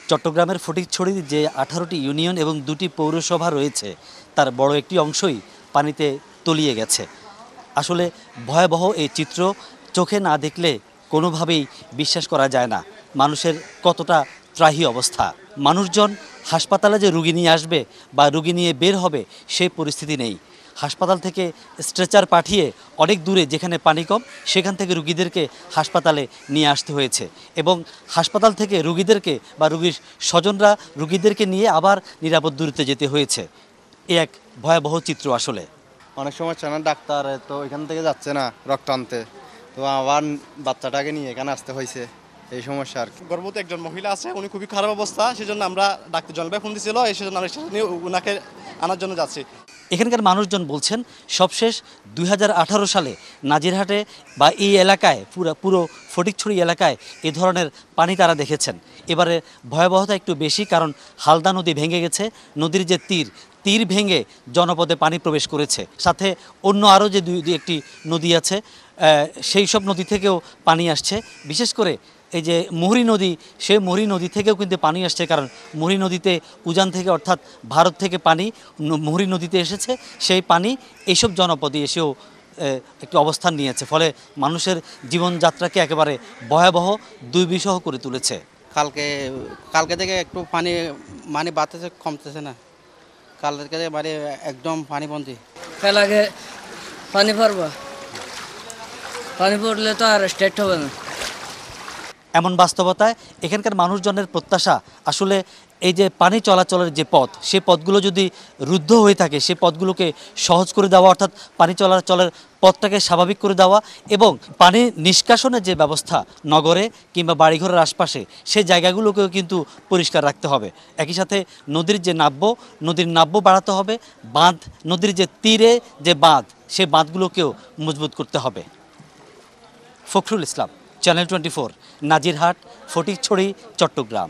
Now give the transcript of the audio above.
চট্টগ্রামের ফটিকছড়ির যে 18টি ইউনিয়ন এবং 2টি পৌরসভা রয়েছে তার বড় একটি অংশই পানিতে তলিয়ে গেছে। আসলে ভয়াবহ এই চিত্র চোখে না দেখলে কোনোভাবেই বিশ্বাস করা যায় না মানুষের কতটা ত্রাহি অবস্থা। মানুষজন হাসপাতালে যে রুগী নিয়ে আসবে বা রুগী নিয়ে বের হবে সেই পরিস্থিতি নেই। হাসপাতাল থেকে স্ট্রেচার পাঠিয়ে অনেক দূরে যেখানে পানি কম সেখান থেকে রুগীদেরকে হাসপাতালে নিয়ে আসতে হয়েছে এবং হাসপাতাল থেকে রুগীদেরকে বা রুগীর স্বজনরা রুগীদেরকে নিয়ে আবার নিরাপদ দূরত্বে যেতে হয়েছে। এ এক ভয়াবহ চিত্র আসলে। অনেক সময় না ডাক্তার তো এখান থেকে যাচ্ছে না রক্ত আনতে, তো আবার বাচ্চাটাকে নিয়ে এখানে আসতে হয়েছে, এই সমস্যা আর কি। গর্ভবতী একজন মহিলা আছে, উনি খুবই খারাপ অবস্থা, সেজন্য আমরা ডাক্তার জলবায়ু ফোন দিয়েছিল, সেজন্য আমরা ওনাকে আনার জন্য যাচ্ছি। এখানকার মানুষজন বলছেন সবশেষ 2018 সালে নাজিরহাটে বা এই এলাকায় পুরো ফটিকছড়ি এলাকায় এ ধরনের পানি তারা দেখেছেন। এবারে ভয়াবহতা একটু বেশি, কারণ হালদা নদী ভেঙে গেছে। নদীর যে তীর ভেঙে জনপদে পানি প্রবেশ করেছে। সাথে অন্য আরও যে দুই একটি নদী আছে সেই সব নদী থেকেও পানি আসছে। বিশেষ করে এই যে মুহুরী নদী, সেই মুহুরী নদী থেকেও কিন্তু পানি আসছে, কারণ মুহুরী নদীতে উজান থেকে অর্থাৎ ভারত থেকে পানি মুহুরী নদীতে এসেছে। সেই পানি এইসব জনপদে এসেও একটি অবস্থান নিয়েছে, ফলে মানুষের জীবনযাত্রাকে একেবারে ভয়াবহ দুর্বিষহ করে তুলেছে। কালকে থেকে একটু পানি বাড়তেছে, কমতেছে না। কালকে থেকে মানে একদম পানি বন্দি। কাল আগে পানি পড়লে তো আর স্টেট হবে না। এমন বাস্তবতায় এখানকার মানুষজনের প্রত্যাশা আসলে এই যে পানি চলাচলের যে পথ, সেই পথগুলো যদি রুদ্ধ হয়ে থাকে সেই পথগুলোকে সহজ করে দেওয়া, অর্থাৎ পানি চলাচলের পথটাকে স্বাভাবিক করে দেওয়া এবং পানি নিষ্কাশনের যে ব্যবস্থা নগরে কিংবা বাড়িঘরের আশপাশে সেই জায়গাগুলোকেও কিন্তু পরিষ্কার রাখতে হবে। একই সাথে নদীর নাব্য বাড়াতে হবে। নদীর যে তীরে যে বাঁধ, সেই বাঁধগুলোকেও মজবুত করতে হবে। ফখরুল ইসলাম, চ্যানেল 24, নাজিরহাট, ফটিকছড়ি, চট্টগ্রাম।